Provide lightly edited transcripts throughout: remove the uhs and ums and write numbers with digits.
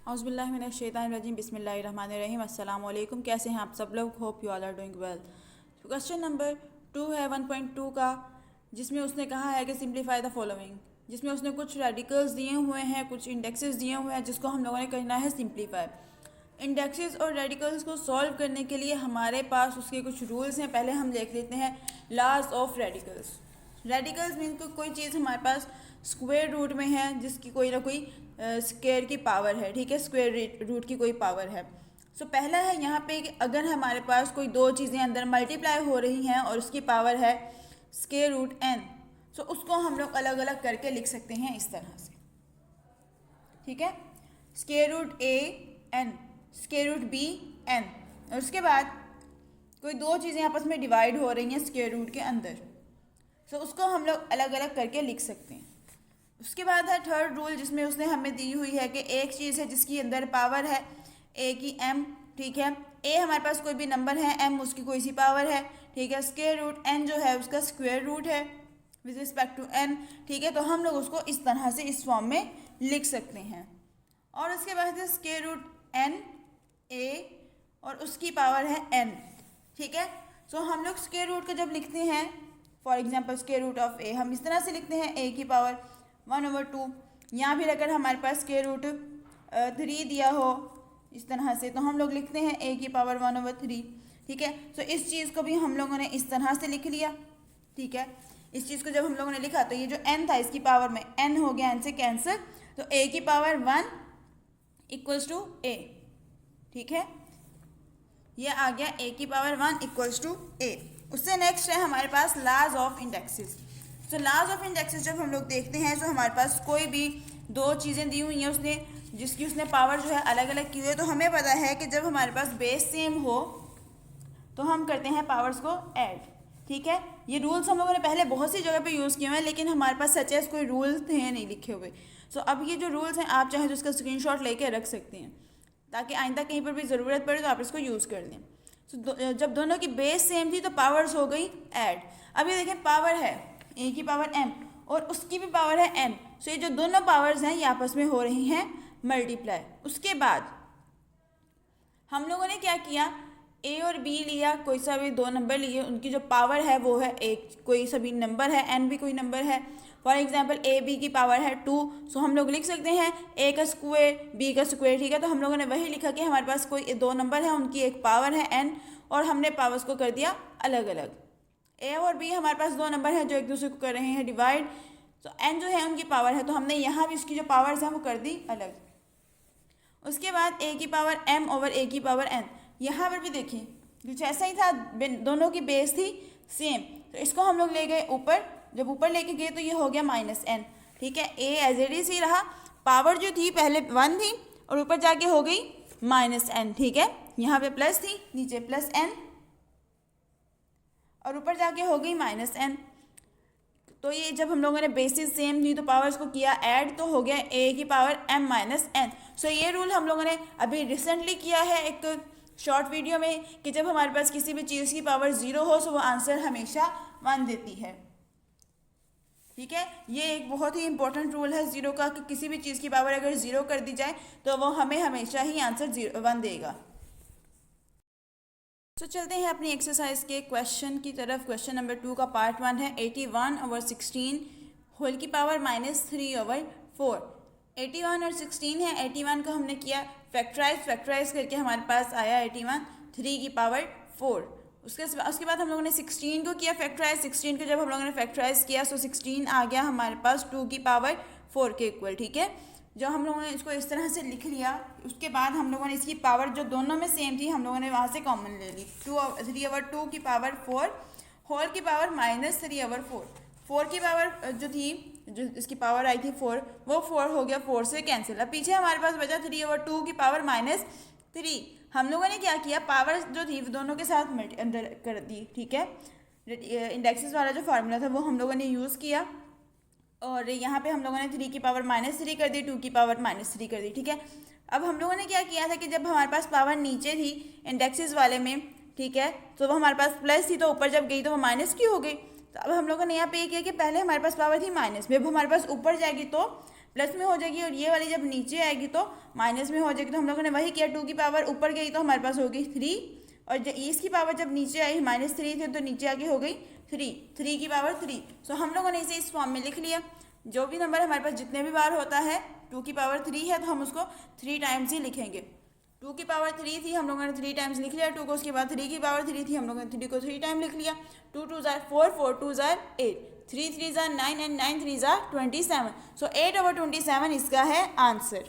औज़ुबिल्लाहिमिनश्शैतानिर्रजीम बिस्मिल्लाहिर्रहमानिर्रहीम अस्सलाम वालेकुम। कैसे हैं आप सब लोग? Hope you all are doing well. तो क्वेश्चन नंबर 2 है 1.2 का, जिसमें उसने कहा है कि सिंप्लीफाई द फॉलोइंग, जिसमें उसने कुछ रेडिकल्स दिए हुए हैं, कुछ इंडेक्सेस दिए हुए हैं, जिसको हम लोगों ने करना है सिंप्लीफाई। इंडेक्सेस और रेडिकल्स को सॉल्व करने के लिए हमारे पास उसके कुछ रूल्स हैं। पहले हम देख लेते हैं laws of radicals. Radicals mean कोई चीज़ हमारे पास स्क्वायर रूट में है, जिसकी कोई ना कोई स्क्वायर की पावर है, ठीक है, स्क्वायर रूट की कोई पावर है। सो पहला है यहाँ पे कि अगर हमारे पास कोई दो चीज़ें अंदर मल्टीप्लाई हो रही हैं और उसकी पावर है स्क्वायर रूट n, सो उसको हम लोग अलग अलग करके लिख सकते हैं इस तरह से, ठीक है। Square root a n, square root b n, और उसके बाद कोई दो चीज़ें आपस में डिवाइड हो रही हैं स्क्वायर रूट के अंदर, सो उसको हम लोग अलग अलग करके लिख सकते हैं। उसके बाद है थर्ड रूल, जिसमें उसने हमें दी हुई है कि एक चीज़ है जिसकी अंदर पावर है a की m, ठीक है। a हमारे पास कोई भी नंबर है, m उसकी कोई सी पावर है, ठीक है। स्क्वायर रूट n जो है उसका स्क्वायर रूट है विद रिस्पेक्ट टू n, ठीक है। तो हम लोग उसको इस तरह से इस फॉर्म में लिख सकते हैं। और उसके बाद है स्क्वायर रूट n a और उसकी पावर है n, ठीक है। सो हम लोग स्क्वायर रूट को जब लिखते हैं, for example square root of a हम इस तरह से लिखते हैं a की पावर 1/2, या फिर अगर हमारे पास स्क्वायर रूट 3 दिया हो इस तरह से, तो हम लोग लिखते हैं a की पावर 1/3, ठीक है। तो इस चीज़ को भी हम लोगों ने इस तरह से लिख लिया, ठीक है। इस चीज़ को जब हम लोगों ने लिखा तो ये जो n था इसकी पावर में n हो गया, n से कैंसिल, तो a की पावर 1 इक्वल्स टू a, ठीक है। ये आ गया a की पावर 1 इक्वल्स टू a। उससे नेक्स्ट है हमारे पास लॉज ऑफ इंडेक्सेस। तो लॉज ऑफ इंडेक्सेस जब हम लोग देखते हैं, तो हमारे पास कोई भी दो चीज़ें दी हुई हैं उसने, जिसकी उसने पावर जो है अलग अलग की हुई है, तो हमें पता है कि जब हमारे पास बेस सेम हो तो हम करते हैं पावर्स को ऐड, ठीक है। ये रूल्स हम लोगों ने पहले बहुत सी जगह पे यूज़ किए हुए हैं, लेकिन हमारे पास सच एस कोई रूल्स थे नहीं लिखे हुए। सो अब ये जो रूल्स हैं आप चाहें तो उसका स्क्रीनशॉट लेके रख सकते हैं, ताकि आइंदा कहीं पर भी ज़रूरत पड़े तो आप इसको यूज़ कर लें। सो जब दोनों की बेस सेम थी तो पावर्स हो गई ऐड। अब ये देखें, पावर है a की पावर m और उसकी भी पावर है n, सो ये जो दोनों पावर्स हैं ये आपस में हो रही हैं मल्टीप्लाई। उसके बाद हम लोगों ने क्या किया, a और b लिया, कोई सा भी दो नंबर लिए, उनकी जो पावर है वो है एक कोई सा भी नंबर है, n भी कोई नंबर है। फॉर एग्जांपल a b की पावर है 2, सो हम लोग लिख सकते हैं a का स्क्वायर b का स्क्वायर, ठीक है। तो हम लोगों ने वही लिखा कि हमारे पास कोई दो नंबर है, उनकी एक पावर है n, और हमने पावर्स को कर दिया अलग अलग। a और b हमारे पास दो नंबर हैं जो एक दूसरे को कर रहे हैं डिवाइड, तो n जो है उनकी पावर है, तो हमने यहाँ भी उसकी जो पावर्स हैं वो कर दी अलग। उसके बाद a की पावर m ओवर a की पावर n, यहाँ पर भी देखिए कुछ ऐसा ही था, दोनों की बेस थी सेम, तो इसको हम लोग ले गए ऊपर, जब ऊपर लेके गए तो ये हो गया -n, ठीक है। a एज इट इज ही रहा, पावर जो थी पहले 1 थी और ऊपर जाके हो गई -n, ठीक है। यहाँ पे प्लस थी, नीचे +n और ऊपर जाके हो गई -n। तो ये जब हम लोगों ने बेसिस सेम थी तो पावर्स को किया ऐड, तो हो गया a की पावर m -n। सो ये रूल हम लोगों ने अभी रिसेंटली किया है एक शॉर्ट वीडियो में, कि जब हमारे पास किसी भी चीज़ की पावर 0 हो तो वो आंसर हमेशा 1 देती है, ठीक है। ये एक बहुत ही इंपॉर्टेंट रूल है 0 का, कि किसी भी चीज़ की पावर अगर 0 कर दी जाए तो वो हमें हमेशा ही आंसर 1 देगा। तो चलते हैं अपनी एक्सरसाइज के क्वेश्चन की तरफ। क्वेश्चन नंबर 2 का पार्ट 1 है 81/16 होल की पावर -3/4। 81 और 16 है, 81 को हमने किया फैक्टराइज करके हमारे पास आया 81 3 की पावर 4। उसके बाद हम लोगों ने 16 को किया फैक्टराइज, 16 को जब हम लोगों ने फैक्टराइज किया तो 16 आ गया हमारे पास 2 की पावर 4 के इक्वल, ठीक है। जब हम लोगों ने इसको इस तरह से लिख लिया, उसके बाद हम लोगों ने इसकी पावर जो दोनों में सेम थी हम लोगों ने वहाँ से कॉमन ले ली, 3/2 की पावर 4 होल की पावर -3/4। 4 की पावर जो थी, जो इसकी पावर आई थी 4, वो 4 हो गया 4 से कैंसिल। अब पीछे हमारे पास बचा 3/2 की पावर -3। हम लोगों ने क्या किया, पावर जो थी दोनों के साथ अंदर कर दी, ठीक है। इंडेक्सेस वाला जो फार्मूला था वो हम लोगों ने यूज़ किया, और यहाँ पे हम लोगों ने 3 की पावर -3 कर दी, 2 की पावर -3 कर दी, ठीक है। अब हम लोगों ने क्या किया था कि जब हमारे पास पावर नीचे थी इंडेक्सेस वाले में, ठीक है, तो वो हमारे पास प्लस थी, तो ऊपर जब गई तो वो माइनस की हो गई। तो अब हम लोगों ने यहाँ पे ये किया कि पहले हमारे पास पावर थी माइनस में, अब हमारे पास ऊपर जाएगी तो प्लस में हो जाएगी, और ये वाली जब नीचे आएगी तो माइनस में हो जाएगी। तो हम लोगों ने वही किया, 2 की पावर ऊपर गई तो हमारे पास होगी 3, और इसकी पावर जब नीचे आई -3 थे तो नीचे आगे हो गई 3 की पावर 3। सो हम लोगों ने इसे इस फॉर्म में लिख लिया। जो भी नंबर हमारे पास जितने भी बार होता है 2 की पावर 3 है तो हम उसको 3 टाइम्स ही लिखेंगे। 2 की पावर 3 थी, हम लोगों ने 3 टाइम्स लिख लिया 2 को। उसके बाद 3 की पावर 3 थी, हम लोगों ने 3 को 3 टाइम लिख लिया। 2 2 ज़ार 4, 4 2 ज़ार 8, 3 3 ज़ार 9 एंड 9 3 ज़ार 27। सो 8/27 इसका है आंसर।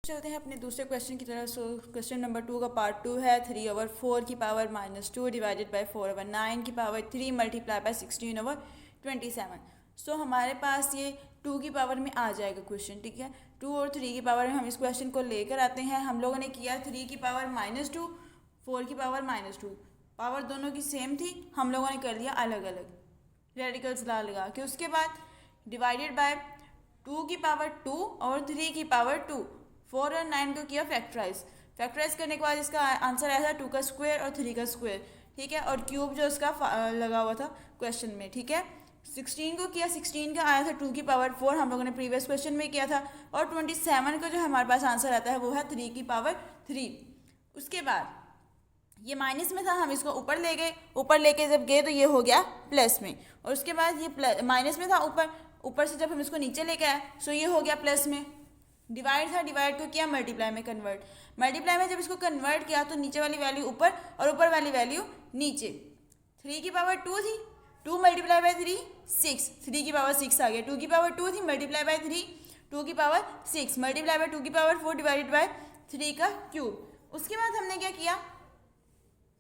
चलते हैं अपने दूसरे क्वेश्चन की तरफ। सो क्वेश्चन नंबर 2 का पार्ट 2 है 3/4 की पावर -2 डिवाइडेड बाई 4/9 की पावर 3 मल्टीप्लाई बाई 16/27। सो हमारे पास ये 2 की पावर में आ जाएगा क्वेश्चन, ठीक है। 2 और 3 की पावर में हम इस क्वेश्चन को लेकर आते हैं। हम लोगों ने किया 3 की पावर -2, 4 की पावर -2, पावर दोनों की सेम थी, हम लोगों ने कर लिया अलग अलग रेडिकल्स लगा के। उसके बाद डिवाइडेड बाय 2 की पावर 2 और 3 की पावर 2, 4 और 9 को किया फैक्टराइज करने के बाद इसका आंसर आया था 2 का स्क्वायर और 3 का स्क्वायर, ठीक है। और क्यूब जो इसका लगा हुआ था क्वेश्चन में, ठीक है। 16 को किया, 16 का आया था 2 की पावर 4, हम लोगों ने प्रीवियस क्वेश्चन में किया था। और 27 का जो हमारे पास आंसर आता है वो है 3 की पावर 3। उसके बाद ये माइनस में था, हम इसको ऊपर ले गए, ऊपर लेके जब गए तो ये हो गया प्लस में। और उसके बाद ये माइनस में था, ऊपर से जब हम इसको नीचे लेके आए सो ये हो गया प्लस में। डिवाइड था, डिवाइड को किया मल्टीप्लाई में कन्वर्ट, मल्टीप्लाई में जब इसको कन्वर्ट किया तो नीचे वाली वैल्यू ऊपर और ऊपर वाली वैल्यू नीचे। 3 की पावर 2 थी, 2 मल्टीप्लाई बाई 3 6, 3 की पावर 6 आ गया। 2 की पावर 2 थी, मल्टीप्लाई बाई 3 2 की पावर 6, मल्टीप्लाई बाई 2 की पावर 4 डिवाइडेड बाई 3 का क्यूब। उसके बाद हमने क्या किया,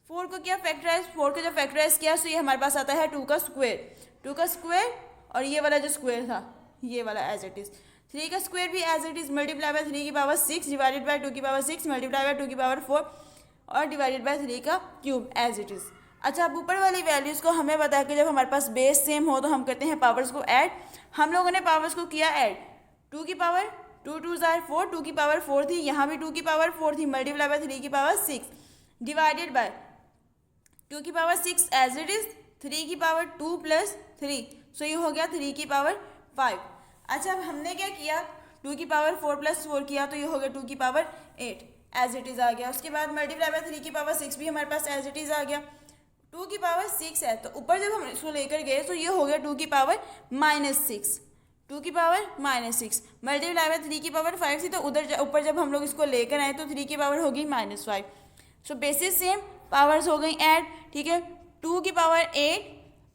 4 को किया फैक्टराइज, 4 को जब फैक्टराइज किया तो ये हमारे पास आता है 2 का स्क्वायर, 2 का स्क्वायर और ये वाला जो स्क्वायर था ये वाला एज इट इज़। 3 का स्क्वायर भी as it is multiply by 3 की पावर 6 डिवाइडेड बाय 2 की पावर 6 मल्टीप्लाई बाय 2 की पावर 4 और डिवाइडेड बाय 3 का क्यूब एज इट इज़। अच्छा, अब ऊपर वाली वैल्यूज़ को हमें बता के जब हमारे पास बेस सेम हो तो हम करते हैं पावर्स को ऐड। हम लोगों ने पावर्स को किया ऐड, 2 की पावर 2 2 ज़ार 4, 2 की पावर 4 थी, यहाँ भी 2 की पावर 4 थी, मल्टीप्लाई बाय 3 की पावर 6 डिवाइडेड बाय 2 की पावर 6 एज इट इज़ 3 की पावर 2 प्लस 3, सो ये हो गया 3 की पावर 5। अच्छा, अब हमने क्या किया, 2 की पावर 4 प्लस 4 किया तो ये हो गया 2 की पावर 8 एज इट इज़ आ गया। उसके बाद मल्टीप्लाई बाय 3 की पावर 6 भी हमारे पास एज इट इज़ आ गया। 2 की पावर 6 है तो ऊपर जब हम इसको लेकर गए तो ये हो गया 2 की पावर -6, 2 की पावर -6 मल्टीप्लाई बाय 3 की पावर 5 थी तो उधर ऊपर जब हम लोग इसको लेकर आए तो 3 की पावर हो गई -5। सो बेसिस सेम, पावर्स हो गई ऐड, ठीक है। 2 की पावर 8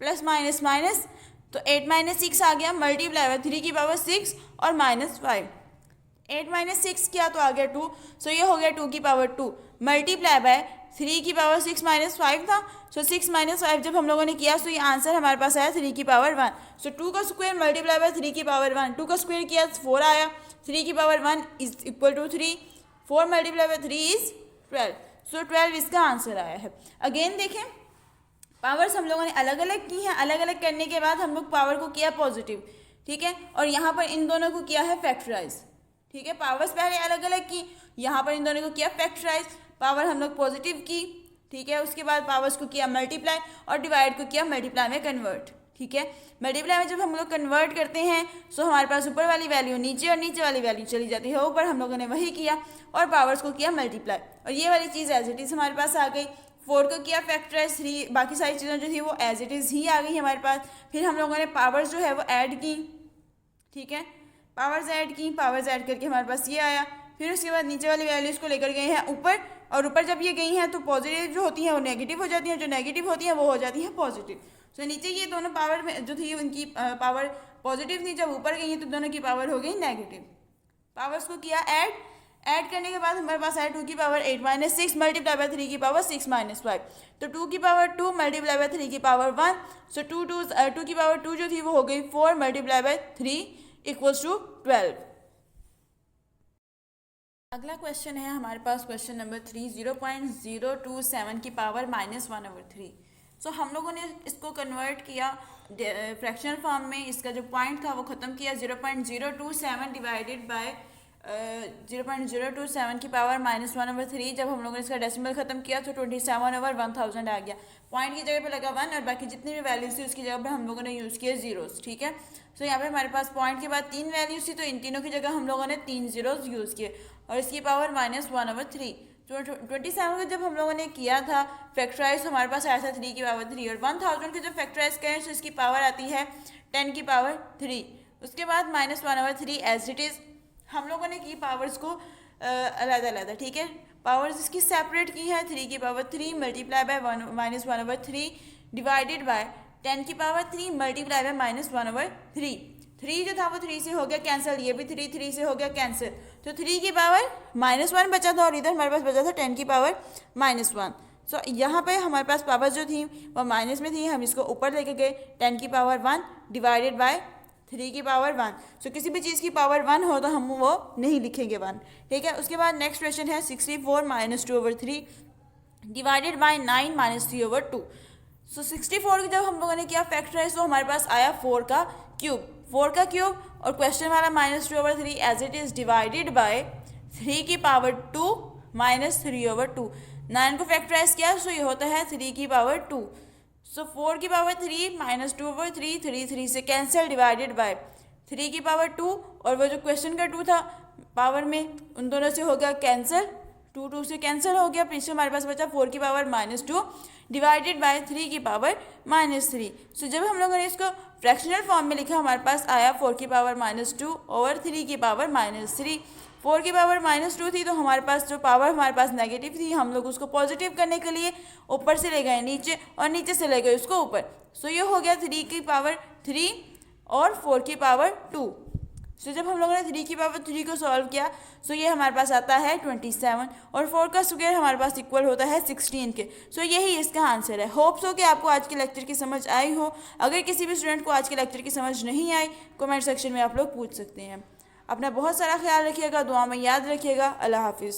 प्लस माइनस माइनस तो 8 - 6 आ गया, मल्टीप्लाई बाय 3 की पावर 6 और -5, 8 - 6 किया तो आ गया 2, सो ये हो गया 2 की पावर 2 मल्टीप्लाई बाय 3 की पावर 6 - 5 था, सो 6 - 5 जब हम लोगों ने किया तो ये आंसर हमारे पास आया 3 की पावर 1। सो 2 का स्क्वायर मल्टीप्लाई बाय 3 की पावर 1, 2 का स्क्वायर किया 4 आया, 3 की power 1 is equal to 3, 4 multiply by 3 is 12, so 12 इसका आंसर आया है। अगेन देखें, पावर्स हम लोगों ने अलग अलग की हैं, अलग अलग करने के बाद हम लोग पावर को किया पॉजिटिव, ठीक है। और यहाँ पर इन दोनों को किया है फैक्टराइज, ठीक है। पावर्स पहले अलग अलग की, यहाँ पर इन दोनों को किया फैक्टराइज, पावर हम लोग पॉजिटिव की, ठीक है। उसके बाद पावर्स को किया मल्टीप्लाई और डिवाइड को किया मल्टीप्लाई में कन्वर्ट, ठीक है। मल्टीप्लाई में जब हम लोग कन्वर्ट करते हैं सो हमारे पास ऊपर वाली वैल्यू नीचे और नीचे वाली वैल्यू चली जाती है ऊपर, हम लोगों ने वही किया और पावर्स को किया मल्टीप्लाई और ये वाली चीज़ एज इट इज़ हमारे पास आ गई। 4 को किया फैक्टराइज, 3 बाकी सारी चीज़ें जो थी वो एज इट इज़ ही आ गई हमारे पास। फिर हम लोगों ने पावर्स जो है वो ऐड की, ठीक है। पावर्स ऐड की, पावर्स ऐड करके हमारे पास ये आया। फिर उसके बाद नीचे वाली वैल्यूज़ को लेकर गए हैं ऊपर, और ऊपर जब ये गई हैं तो पॉजिटिव जो होती हैं वो नेगेटिव हो जाती हैं, जो नेगेटिव होती हैं वो हो जाती हैं पॉजिटिव। सो नीचे ये दोनों पावर में जो थी उनकी पावर पॉजिटिव थी, जब ऊपर गई हैं तो दोनों की पावर हो गई नेगेटिव। पावर्स को किया ऐड करने के बाद हमारे पास आया 2 की पावर 8 - 6 मल्टीप्लाई बाय 3 की पावर 6 - 5, तो 2 की पावर 2 मल्टीप्लाई बाय 3 की पावर 1, सो 2 की पावर 2 जो थी वो हो गई 4 मल्टीप्लाई बाय 3 इक्वल्स टू 12। अगला क्वेश्चन है हमारे पास क्वेश्चन नंबर 3, 0.027 की पावर -1/3। सो हम लोगों ने इसको कन्वर्ट किया फ्रैक्शनल फॉर्म में, इसका जो पॉइंट था वो ख़त्म किया 0.027 डिवाइडेड बाय 0.027 की पावर -1/3। जब हम लोगों ने इसका डेसिमल खत्म किया तो 27/1000 आ गया। पॉइंट की जगह पे लगा 1 और बाकी जितनी भी वैल्यूज थी उसकी जगह पे हम लोगों ने यूज़ किए जीरोस। ठीक है, सो यहाँ पे हमारे पास पॉइंट के बाद 3 वैल्यूज थी तो इन तीनों की जगह हम लोगों ने 3 जीरोस यूज़ किए और इसकी पावर -1/3। तो 27 को जब हम लोगों ने किया था फैक्टराइज, हमारे पास आया था 3 की पावर 3 और 1000 को जब फैक्टराइज करें तो इसकी पावर आती है 10 की पावर 3। उसके बाद -1/3 एज इट इज़ हम लोगों ने की पावर्स को अलग-अलग। ठीक है, पावर्स इसकी सेपरेट की है 3 की power 3 multiply by -1/3 divided by 10 की पावर 3 मल्टीप्लाई बाय -1/3। 3 जो था वो 3 से हो गया कैंसिल, ये भी 3 से हो गया कैंसिल, तो 3 की पावर -1 बचा था और इधर हमारे पास बचा था 10 की पावर -1। सो यहाँ पे हमारे पास पावर जो थी वो माइनस में थी, हम इसको ऊपर लेके गए 10 की पावर 1 डिवाइडेड बाय 3 की पावर 1। सो किसी भी चीज़ की पावर 1 हो तो हम वो नहीं लिखेंगे 1। ठीक है, उसके बाद नेक्स्ट क्वेश्चन है 64 - 2/3 डिवाइडेड बाय 9 - 3/2। सो 64 की जब हम लोगों ने किया फैक्टराइज तो हमारे पास आया 4 का क्यूब और क्वेश्चन वाला -2/3 as it is divided by 3 की पावर 2 - 3/2। 9 को फैक्टराइज किया सो ये होता है 3 की पावर 2। सो 4 की पावर 3 - 2/3 3 से कैंसिल डिवाइडेड बाय 3 की पावर 2 और वो जो क्वेश्चन का 2 था पावर में उन दोनों से हो गया कैंसिल, 2 से कैंसिल हो गया। पीछे हमारे पास बचा 4 की पावर -2 डिवाइडेड बाय 3 की पावर -3। सो जब हम लोगों ने इसको फ्रैक्शनल फॉर्म में लिखा हमारे पास आया 4 की पावर -2 ओवर 3 की पावर -3। 4 की पावर -2 थी तो हमारे पास जो पावर हमारे पास नेगेटिव थी हम लोग उसको पॉजिटिव करने के लिए ऊपर से ले गए नीचे और नीचे से ले गए उसको ऊपर। सो ये हो गया 3 की पावर 3 और 4 की पावर 2। सो जब हम लोगों ने 3 की पावर 3 को सॉल्व किया सो ये हमारे पास आता है 27 और 4 का स्क्वायर हमारे पास इक्वल होता है 16 के। सो यही इसका आंसर है। होप्स हो कि आपको आज के लेक्चर की समझ आई हो। अगर किसी भी स्टूडेंट को आज के लेक्चर की समझ नहीं आई कमेंट सेक्शन में आप लोग पूछ सकते हैं। अपना बहुत सारा ख्याल रखिएगा, दुआ में याद रखिएगा। अल्लाह हाफिज़।